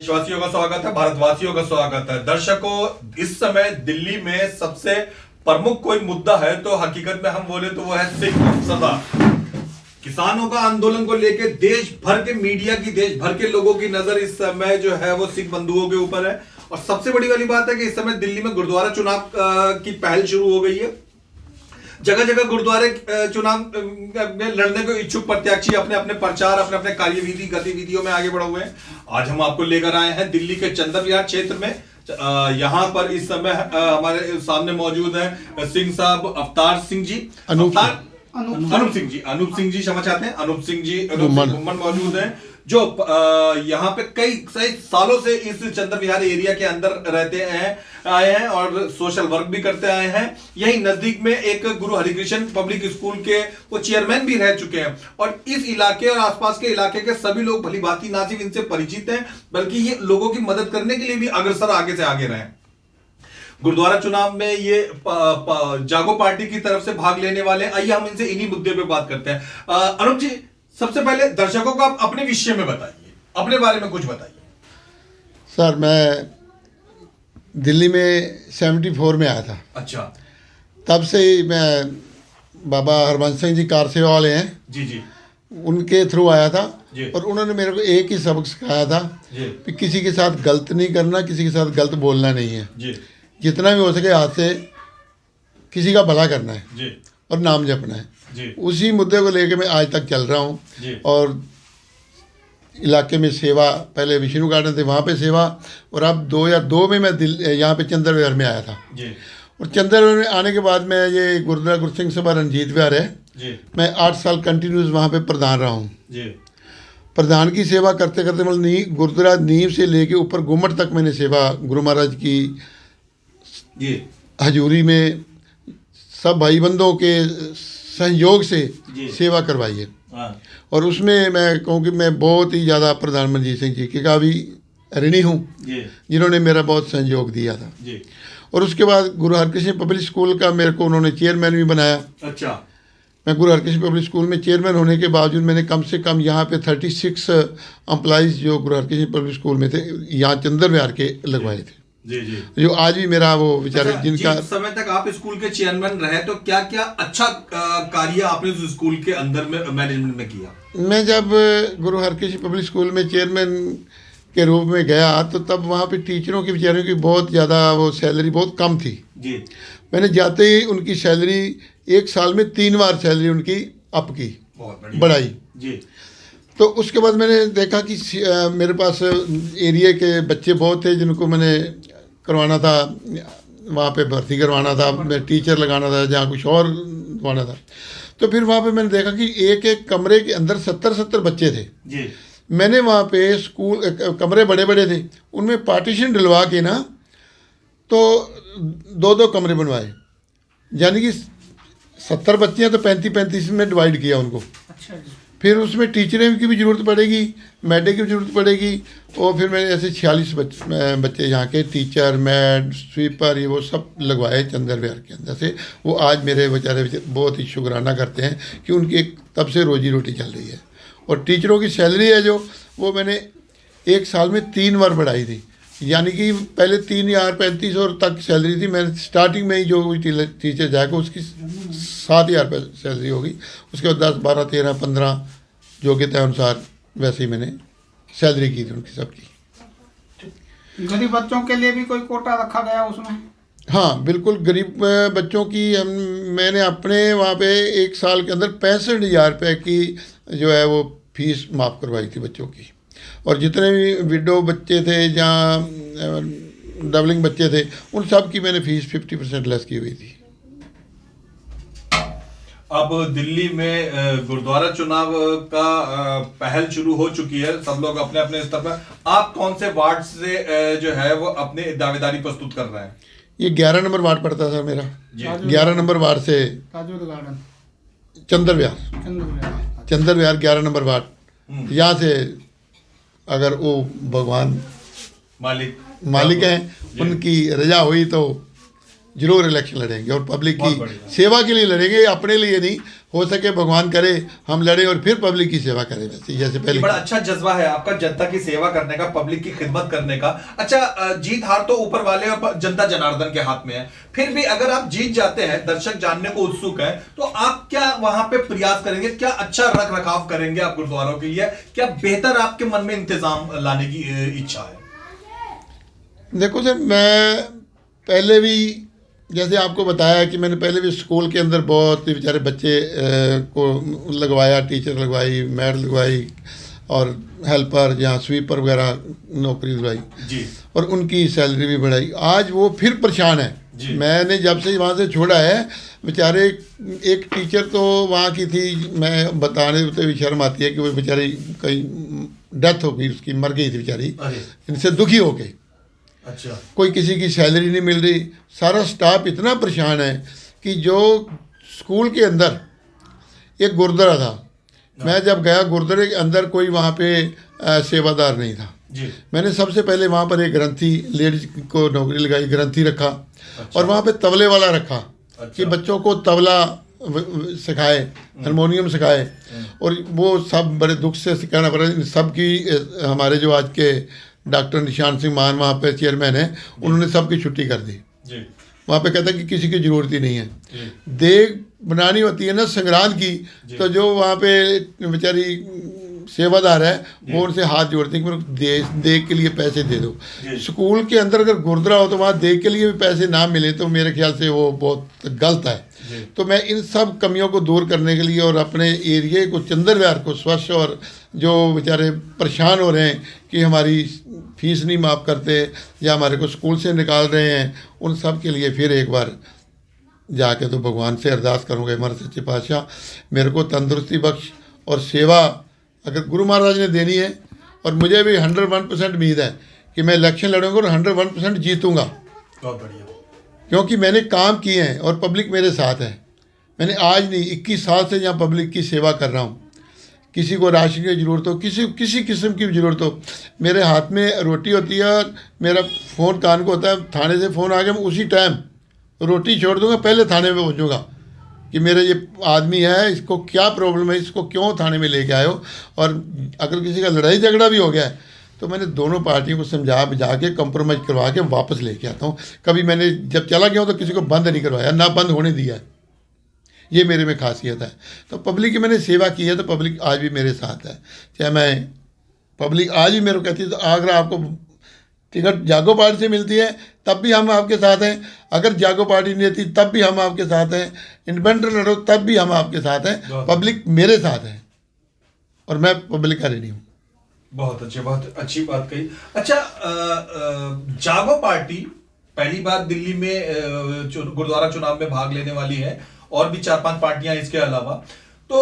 देशवासियों का स्वागत है, भारतवासियों का स्वागत है। दर्शकों, इस समय दिल्ली में सबसे प्रमुख कोई मुद्दा है तो हकीकत में हम बोले तो वो है सिख सभा। किसानों का आंदोलन को लेकर देश भर के मीडिया की, देश भर के लोगों की नजर इस समय जो है वो सिख बंधुओं के ऊपर है। और सबसे बड़ी वाली बात है कि इस समय दिल्ली में गुरुद्वारा चुनाव की पहल शुरू हो गई है। जगह जगह गुरुद्वारे चुनाव में लड़ने को इच्छुक प्रत्याशी अपने अपने प्रचार, अपने अपने कार्यविधि गतिविधियों में आगे बढ़े हुए हैं। आज हम आपको लेकर आए हैं दिल्ली के चंदन विहार क्षेत्र में। यहाँ पर इस समय हमारे सामने मौजूद है सिंह साहब, अवतार सिंह जी, अनूप सिंह जी क्षमा चाहते हैं, अनूप सिंह जी घुम्मन मौजूद हैं, जो यहाँ पे कई सालों से इस चंदन विहार एरिया के अंदर रहते आए हैं और सोशल वर्क भी करते आए हैं। यही नजदीक में एक गुरु हरिकृष्ण पब्लिक स्कूल के वो चेयरमैन भी रह चुके हैं और इस इलाके और आसपास के इलाके के सभी लोग भली भांति ना सिर्फ इनसे परिचित हैं बल्कि ये लोगों की मदद करने के लिए भी अग्रसर आगे से आगे रहे। गुरुद्वारा चुनाव में ये जागो पार्टी की तरफ से भाग लेने वाले। आइए हम इनसे इन्हीं मुद्दे पे बात करते हैं। अनूप जी, सबसे पहले दर्शकों को आप अपने विषय में बताइए, अपने बारे में कुछ बताइए। सर, मैं दिल्ली में 74 में आया था। अच्छा। तब से ही मैं बाबा हरबंस सिंह जी कार सेवा वाले हैं जी जी, उनके थ्रू आया था जी। और उन्होंने मेरे को एक ही सबक सिखाया था कि किसी के साथ गलत नहीं करना, किसी के साथ गलत बोलना नहीं है जी। जितना भी हो सके हाथ से किसी का भला करना है जी। और नाम जपना है जी। उसी मुद्दे को लेकर मैं आज तक चल रहा हूँ। जी। और इलाके में सेवा, पहले विष्णु गार्डन थे वहाँ पे सेवा, और अब 2002 में मैं यहाँ पे चंदन विहार में आया था जी। और चंदन विहार में आने के बाद मैं ये गुरुद्वारा गुरसिंह सभा रंजीत विहार है जी। मैं 8 साल कंटिन्यूस वहाँ पे प्रधान रहा हूँ। जी। प्रधान की सेवा करते करते मतलब गुरुद्वारा नींव से लेके ऊपर गुम्मट तक मैंने सेवा गुरु महाराज की जी। हजूरी में सब भाई बंधों के सहयोग से सेवा करवाई है। हाँ। और उसमें मैं कहूँ कि मैं बहुत ही ज़्यादा प्रधान मनजीत सिंह जी का भी ऋणी हूँ जिन्होंने मेरा बहुत सहयोग दिया था जी। और उसके बाद गुरु हरकृष्ण पब्लिक स्कूल का मेरे को उन्होंने चेयरमैन भी बनाया। अच्छा। मैं गुरु हरकृष्ण पब्लिक स्कूल में चेयरमैन होने के बावजूद मैंने कम से कम यहाँ पे 36 एम्प्लॉइज़ जो गुरु हरकृष्ण पब्लिक स्कूल में थे यहाँ चंदन विहार के लगवाए थे। जी जी। जो आज भी मेरा वो बेचारे जिनका समय तक आप स्कूल के चेयरमैन रहे तो क्या क्या अच्छा कार्य आपने उस स्कूल के अंदर में मैनेजमेंट में किया? मैं जब गुरु हरकृष्ण पब्लिक स्कूल में चेयरमैन के रूप में गया तो तब वहाँ पे टीचरों की बेचारों की बहुत ज़्यादा वो सैलरी बहुत कम थी जी। मैंने जाते ही उनकी सैलरी एक साल में 3 बार सैलरी उनकी अप की, बढ़ाई जी। तो उसके बाद मैंने देखा कि मेरे पास एरिया के बच्चे बहुत थे जिनको मैंने करवाना था, वहाँ पे भर्ती करवाना था, मैं टीचर लगाना था, जहाँ कुछ और करवाना था। तो फिर वहाँ पे मैंने देखा कि एक एक कमरे के अंदर 70 बच्चे थे जी। मैंने वहाँ पे स्कूल कमरे बड़े बड़े थे, उनमें पार्टीशन डलवा के ना तो 2-2 कमरे बनवाए, यानी कि 70 बच्चे हैं तो 35-35 में डिवाइड किया उनको। अच्छा जी। फिर उसमें टीचरें की भी ज़रूरत पड़ेगी, मैडे की भी ज़रूरत पड़ेगी और फिर मैंने ऐसे 46 बच्चे यहाँ के टीचर, मैड, स्वीपर, ये वो सब लगवाए चंदन विहार के अंदर से। वो आज मेरे बेचारे बहुत ही शुक्राना करते हैं कि उनकी तब से रोजी रोटी चल रही है। और टीचरों की सैलरी है जो वो मैंने एक साल में 3 बार बढ़ाई थी, यानी कि पहले 3,035 तक सैलरी थी। मैंने स्टार्टिंग में ही जो टीचर जाएगा उसकी 7,000 सैलरी होगी, उसके बाद 10, 12, 13, 15 योग्यता अनुसार वैसे ही मैंने सैलरी की थी उनकी सबकी। गरीब बच्चों के लिए भी कोई कोटा रखा गया उसमें? हाँ बिल्कुल, गरीब बच्चों की मैंने अपने वहाँ पे एक साल के अंदर 65,000 रुपये की जो है वो फीस माफ़ करवाई थी बच्चों की। और जितने भी विडो बच्चे थे जहाँ डबलिंग बच्चे थे उन सब की मैंने फीस 50% लेस की हुई थी। अब दिल्ली में गुरुद्वारा चुनाव का पहल शुरू हो चुकी है, सब लोग अपने अपने स्तर पर। आप कौन से वार्ड से जो है वो अपने दावेदारी प्रस्तुत कर रहे हैं? ये 11 नंबर वार्ड पड़ता था मेरा। 11 नंबर वार्ड से चंदन विहार 11 नंबर वार्ड। यहाँ से अगर वो भगवान मालिक हैं उनकी रजा हुई तो जरूर इलेक्शन लड़ेंगे और पब्लिक बहुत की बढ़िया। सेवा के लिए लड़ेंगे, अपने लिए नहीं। हो सके भगवान करे हम लड़े और फिर पब्लिक की सेवा करें, वैसे जैसे ये पहले। बड़ा अच्छा जज्बा है आपका, जनता की सेवा करने का, पब्लिक की खिदमत करने का। अच्छा, जीत हार तो ऊपर वाले और जनता जनार्दन के हाथ में है, फिर भी अगर आप जीत जाते हैं, दर्शक जानने को उत्सुक है, तो आप क्या वहां पे प्रयास करेंगे, क्या अच्छा रख रखाव करेंगे आप गुरुद्वारों के लिए, क्या बेहतर आपके मन में इंतजाम लाने की इच्छा है? देखो सर, मैं पहले भी जैसे आपको बताया कि मैंने पहले भी स्कूल के अंदर बहुत बेचारे बच्चे को लगवाया, टीचर लगवाई, मैड लगवाई और हेल्पर या स्वीपर वगैरह नौकरी दिलवाई जी। और उनकी सैलरी भी बढ़ाई। आज वो फिर परेशान है। मैंने जब से वहाँ से छोड़ा है, बेचारे एक टीचर तो वहाँ की थी, मैं बताने में भी शर्म आती है कि वो बेचारी कहीं डेथ हो गई, उसकी मर गई थी बेचारी, इनसे दुखी हो गई। अच्छा। कोई किसी की सैलरी नहीं मिल रही, सारा स्टाफ इतना परेशान है कि जो स्कूल के अंदर एक गुरुद्वारा था, मैं जब गया गुरुद्वारे के अंदर कोई वहाँ पे सेवादार नहीं था जी। मैंने सबसे पहले वहाँ पर एक ग्रंथी लेडीज को नौकरी लगाई, ग्रंथी रखा। अच्छा। और वहाँ पे तबले वाला रखा। अच्छा। कि बच्चों को तबला सिखाए, हारमोनियम सिखाए। और वो सब बड़े दुख से कहना पड़ा, इन सब की हमारे जो आज के डॉक्टर निशान सिंह मान वहाँ पे चेयरमैन है, उन्होंने सबकी छुट्टी कर दी जी। वहाँ पे। कहता कि किसी की ज़रूरत ही नहीं है। देग बनानी होती है ना संग्रांद की, तो जो वहाँ पे बेचारी सेवादार है वो उनसे हाथ जोड़ते हैं कि मेरे देग के लिए पैसे दे दो। स्कूल के अंदर अगर गुरुद्वारा हो तो वहाँ देग के लिए भी पैसे ना मिले तो मेरे ख्याल से वो बहुत गलत है। तो मैं इन सब कमियों को दूर करने के लिए और अपने एरिए को, चंदर विहार को स्वच्छ, और जो बेचारे परेशान हो रहे हैं कि हमारी फीस नहीं माफ़ करते या हमारे को स्कूल से निकाल रहे हैं, उन सब के लिए फिर एक बार जाके तो भगवान से अरदास करूँगा, हमारे सच्चे पातशाह मेरे को तंदुरुस्ती बख्श और सेवा अगर गुरु महाराज ने देनी है। और मुझे भी 101% उम्मीद है कि मैं इलेक्शन लड़ूंगा और 101% जीतूंगा। बहुत बढ़िया। क्योंकि मैंने काम किए हैं और पब्लिक मेरे साथ है। मैंने आज नहीं 21 साल से यहाँ पब्लिक की सेवा कर रहा हूँ। किसी को राशन की ज़रूरत हो, किसी किस्म की ज़रूरत हो, मेरे हाथ में रोटी होती है और मेरा फ़ोन कान को होता है, थाने से फ़ोन आ गया, मैं उसी टाइम रोटी छोड़ दूंगा, पहले थाने में पहुँचूँगा कि मेरा ये आदमी है, इसको क्या प्रॉब्लम है, इसको क्यों थाने में लेके आए हो। और अगर किसी का लड़ाई झगड़ा भी हो गया है तो मैंने दोनों पार्टियों को समझा बुझा के कंप्रोमाइज़ करवा के वापस लेके आता हूँ। कभी मैंने जब चला गया हूँ तो किसी को बंद नहीं करवाया, ना बंद होने दिया है। ये मेरे में खासियत है। तो पब्लिक की मैंने सेवा की है तो पब्लिक आज भी मेरे साथ है। चाहे मैं पब्लिक आज भी मेरे को कहती है तो अगर आपको टिकट जागो पार्टी से मिलती है तब भी हम आपके साथ हैं, अगर जागो पार्टी नहीं देती तब भी हम आपके साथ हैं, इंडिपेंडेंट लड़ो तब भी हम आपके साथ हैं। पब्लिक मेरे साथ है और मैं पब्लिक का ऋणी हूँ। बहुत अच्छी बात कही। अच्छा, जागो पार्टी पहली बार दिल्ली में गुरुद्वारा चुनाव में भाग लेने वाली है और भी 4-5 पार्टियां इसके अलावा, तो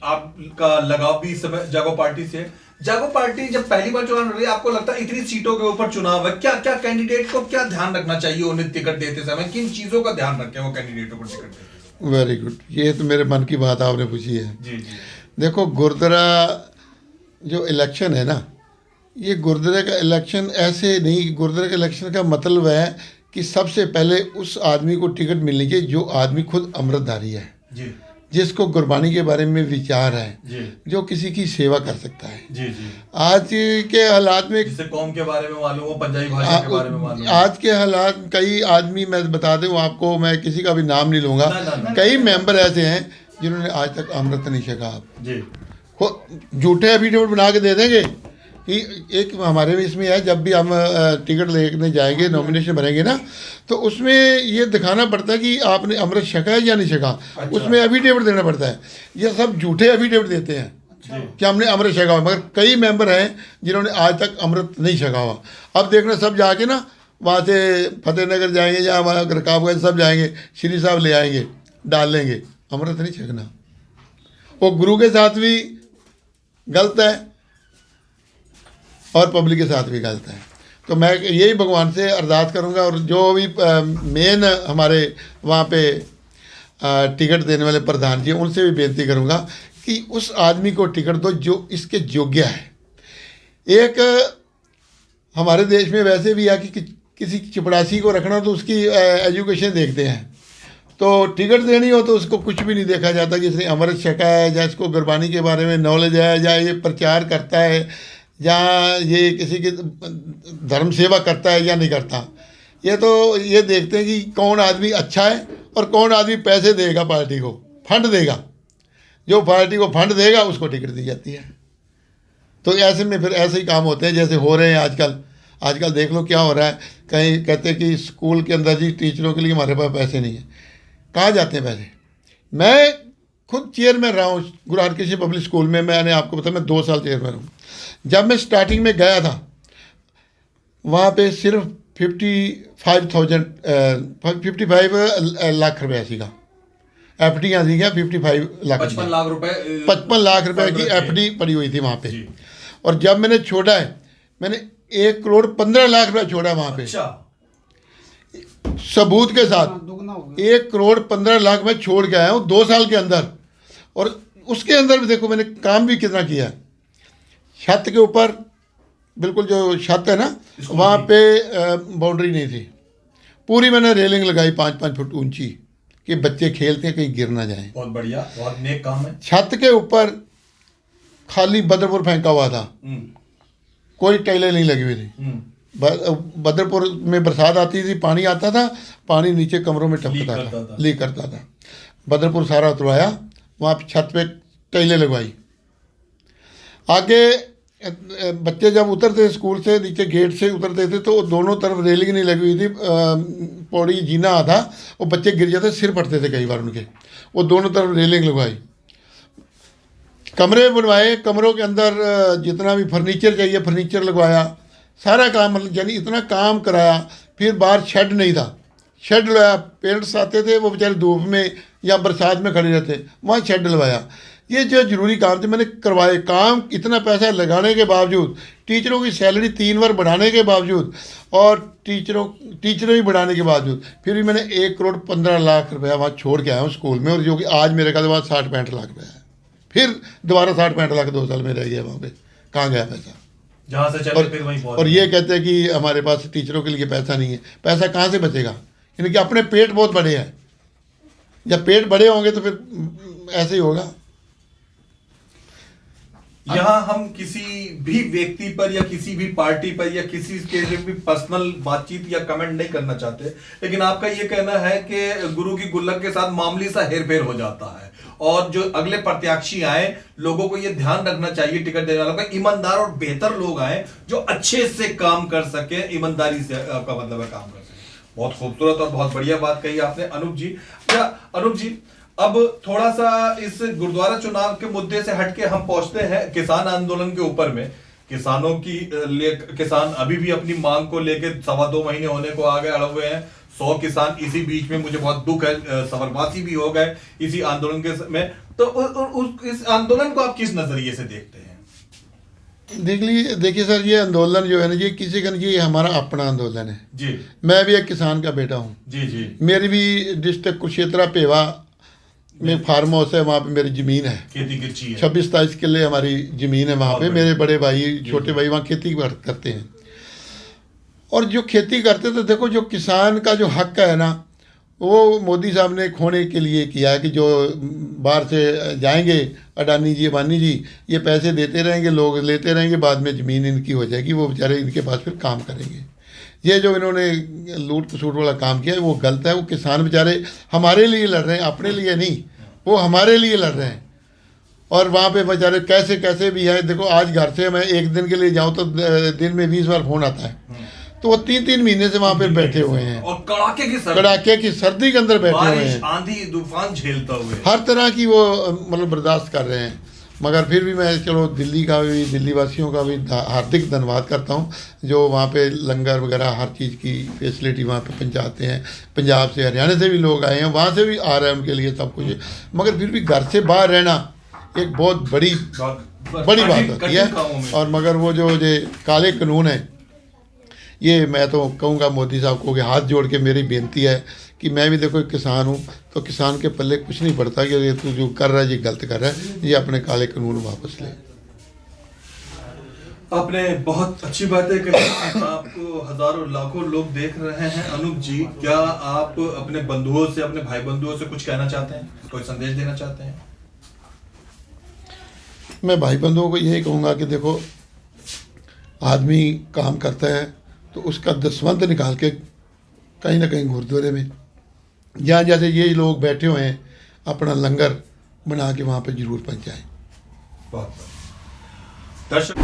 आपका लगाव भी इस समय जागो पार्टी से। जागो पार्टी जब पहली बार चुनाव लड़ रही है, आपको लगता है इतनी सीटों के ऊपर चुनाव है, क्या क्या कैंडिडेट को क्या ध्यान रखना चाहिए उन्हें टिकट देते समय, किन चीजों का ध्यान रखें वो कैंडिडेटों को टिकट देते? वेरी गुड, ये तो मेरे मन की बात आपने पूछी है। जी। देखो, गुरुद्वारा जो इलेक्शन है ना, ये गुरुद्वारे का इलेक्शन ऐसे नहीं, गुरुद्वारे के इलेक्शन का मतलब है कि सबसे पहले उस आदमी को टिकट मिलनी चाहिए जो आदमी खुद अमृतधारी है जी, जिसको गुरबानी के बारे में विचार है जी, जो किसी की सेवा कर सकता है। जी, जी। आज के हालात में, जिसे कौम के बारे में मालूम हो, पंजाबी भाषा के बारे में मालूम हो, आज के हालात, कई आदमी, मैं बता दूं आपको, मैं किसी का भी नाम नहीं लूँगा, ना। कई मेंबर ऐसे हैं जिन्होंने आज तक अमृत नहीं छका। जी। झूठे एफिडेविट बना के दे देंगे कि एक हमारे भी इसमें है, जब भी हम टिकट लेने जाएंगे, नॉमिनेशन भरेंगे ना, तो उसमें ये दिखाना पड़ता है कि आपने अमृत छका है या नहीं छका। अच्छा। उसमें एफिडेविट देना पड़ता है। ये सब झूठे एफिडेविट देते हैं कि हमने अमृत छका हुआ, मगर कई मेंबर हैं जिन्होंने आज तक अमृत नहीं छका हुआ। अब देखना सब जाके ना वहाँ से फतेहनगर जाएंगे या वहाँ रकाबगंज सब जाएंगे, श्री साहब ले आएंगे, डाल लेंगे, अमृत नहीं छकना। वो गुरु के साथ भी गलत है और पब्लिक के साथ भी गलत है। तो मैं यही भगवान से अरदास करूंगा और जो भी मेन हमारे वहाँ पे टिकट देने वाले प्रधान जी, उनसे भी बेनती करूंगा कि उस आदमी को टिकट दो जो इसके योग्य है। एक हमारे देश में वैसे भी है कि किसी चपड़ासी को रखना हो तो उसकी एजुकेशन देखते हैं, तो टिकट देनी हो तो उसको कुछ भी नहीं देखा जाता कि इसने अमृत छका है या इसको गुरबानी के बारे में नॉलेज है या ये प्रचार करता है या ये किसी की धर्म सेवा करता है या नहीं करता। ये तो ये देखते हैं कि कौन आदमी अच्छा है और कौन आदमी पैसे देगा, पार्टी को फंड देगा, जो पार्टी को फंड देगा उसको टिकट दी जाती है। तो ऐसे में फिर ऐसे ही काम होते हैं जैसे हो रहे हैं आजकल देख लो क्या हो रहा है। कहीं कहते हैं कि स्कूल के अंदर जी टीचरों के लिए हमारे पास पैसे नहीं है, कहाँ जाते हैं पैसे। मैं खुद चेयरमैन रहा हूँ गुरु हरकृष्ण पब्लिक स्कूल में, मैंने आपको बताया मैं 2 साल चेयरमैन हूँ। जब मैं स्टार्टिंग में गया था वहाँ पे सिर्फ 55 लाख रुपया सीगा, एफडियाँ सी 55 लाख 55 लाख रुपए की एफडी पड़ी हुई थी वहाँ पे। और जब मैंने छोड़ा है मैंने 1,15,00,000 रुपया छोड़ा वहाँ पे। सबूत के साथ 1,15,00,000 में छोड़ के आया हूँ 2 साल के अंदर। और उसके अंदर भी देखो मैंने काम भी कितना किया है। छत के ऊपर बिल्कुल जो छत है ना वहाँ पे बाउंड्री नहीं थी, पूरी मैंने रेलिंग लगाई 5-5 फुट ऊंची कि बच्चे खेलते हैं कहीं गिर ना जाए। बहुत बढ़िया, बहुत नेक काम है। छत के ऊपर खाली बदरपुर फेंका हुआ था, कोई टाइलें नहीं लगी हुई थी। बदरपुर में बरसात आती थी, पानी आता था, पानी नीचे कमरों में टपकता था, लीक करता था। बदरपुर सारा उतरवाया, वहाँ पे छत पे टाइलें लगवाई। आगे बच्चे जब उतरते स्कूल से नीचे गेट से उतरते थे तो दोनों तरफ रेलिंग नहीं लगी हुई थी, पौड़ी जीना था, वो बच्चे गिर जाते, सिर फटते थे कई बार उनके, वो दोनों तरफ रेलिंग लगवाई। कमरे बनवाए, कमरों के अंदर जितना भी फर्नीचर चाहिए फर्नीचर लगवाया, सारा काम मतलब यानी इतना काम कराया। फिर बाहर शेड नहीं था, शेड लगाया, पेरेंट्स आते थे वो बेचारे धूप में या बरसात में खड़े रहते, वहाँ शेड लगवाया। ये जो जरूरी काम थे मैंने करवाए। काम इतना पैसा लगाने के बावजूद, टीचरों की सैलरी 3 बार बढ़ाने के बावजूद और टीचरों ही बढ़ाने के बावजूद फिर भी मैंने 1,15,00,000 रुपया वहाँ छोड़ के आया हूँ स्कूल में। और जो कि आज मेरे ख्याल वहाँ 60-65 लाख रुपया है। फिर दोबारा 60-65 लाख 2 साल में रह गया वहाँ पे, कहाँ गया पैसा जहाँ से चले फिर वहीं पहुँच। और ये कहते हैं कि हमारे पास टीचरों के लिए पैसा नहीं है। पैसा कहाँ से बचेगा, यानी कि अपने पेट बहुत बड़े हैं, जब पेट बड़े होंगे तो फिर ऐसे ही होगा। यहाँ हम किसी भी व्यक्ति पर या किसी भी पार्टी पर या किसी के भी पर्सनल बातचीत या कमेंट नहीं करना चाहते, लेकिन आपका ये कहना है कि गुरु की गुल्लक के साथ मामूली सा हेरफेर हो जाता है और जो अगले प्रत्याशी आए लोगों को ये ध्यान रखना चाहिए टिकट देने वालों का, ईमानदार और बेहतर लोग आए जो अच्छे से काम कर सके, ईमानदारी से आपका मतलब है काम कर सके। बहुत खूबसूरत और बहुत बढ़िया बात कही आपने अनूप जी। अनूप जी, अब थोड़ा सा इस गुरुद्वारा चुनाव के मुद्दे से हटके हम पहुंचते हैं किसान आंदोलन के ऊपर में। किसानों की किसान अभी भी अपनी मांग को लेकर 2.25 महीने होने को आ गए, अड़े हुए हैं। 100 किसान इसी बीच में, मुझे बहुत दुख है, स्वर्गवासी भी हो गए इसी आंदोलन के में। तो इस आंदोलन को आप किस नजरिए से देखते हैं? देखिए सर, ये आंदोलन जो है ना, ये किसी का नहीं, ये हमारा अपना आंदोलन है जी। मैं भी एक किसान का बेटा हूँ जी। मेरी भी डिस्ट्रिक्ट कुरुक्षेत्र पेवा में फार्म हाउस है, वहाँ पे मेरी ज़मीन है, खेती गिरची है, 26-27 किले हमारी ज़मीन है वहाँ पे। मेरे बड़े भाई छोटे भाई वहाँ खेती करते हैं। और जो खेती करते तो देखो, जो किसान का जो हक है ना, वो मोदी साहब ने खोने के लिए किया है कि जो बाहर से जाएंगे अडानी जी अंबानी जी, ये पैसे देते रहेंगे, लोग लेते रहेंगे, बाद में ज़मीन इनकी हो जाएगी, वो बेचारे इनके पास फिर काम करेंगे। ये जो इन्होंने लूट खसूट वाला काम किया है वो गलत है। वो किसान बेचारे हमारे लिए लड़ रहे हैं, अपने लिए नहीं, वो हमारे लिए लड़ रहे हैं। और वहाँ पे बेचारे कैसे भी है। देखो आज घर से मैं एक दिन के लिए जाऊँ तो दिन में 20 बार फ़ोन आता है, तो वो 3-3 महीने से वहाँ पे बैठे हुए हैं और कड़ाके की सर्दी के अंदर बैठे हुए हैं, आंधी तूफान झेलता हुए, हर तरह की वो मतलब बर्दाश्त कर रहे हैं। मगर फिर भी मैं चलो दिल्ली वासियों का भी हार्दिक धन्यवाद करता हूँ जो वहाँ पे लंगर वगैरह हर चीज़ की फैसिलिटी वहाँ पे पहुँचाते हैं। पंजाब से हरियाणा से भी लोग आए हैं, वहाँ से भी आ रहे हैं, उनके लिए सब कुछ। मगर फिर भी घर से बाहर रहना एक बहुत बड़ी बात होती है। और मगर वो जो काले कानून है, ये मैं तो कहूँगा मोदी साहब को कि हाथ जोड़ के मेरी बेनती है कि मैं भी देखो एक किसान हूँ, तो किसान के पल्ले कुछ नहीं पड़ता कि ये तू जो कर रहा है ये गलत कर रहा है, ये अपने काले कानून वापस ले। आपने बहुत अच्छी बातें कही। आपको हजारों लाखों लोग देख रहे हैं। अनूप जी, क्या आप अपने बंधुओं से, अपने भाई बंधुओं से कुछ कहना चाहते हैं, कोई संदेश देना चाहते हैं? मैं भाई बंधुओं को यही कहूँगा कि देखो, आदमी काम करता है तो उसका दसवंत निकाल के कहीं ना कहीं गुरुद्वारे में, या जैसे ये लोग बैठे हुए हैं, अपना लंगर बना के वहाँ पे जरूर पहुँचाएं। बहुत दर्शक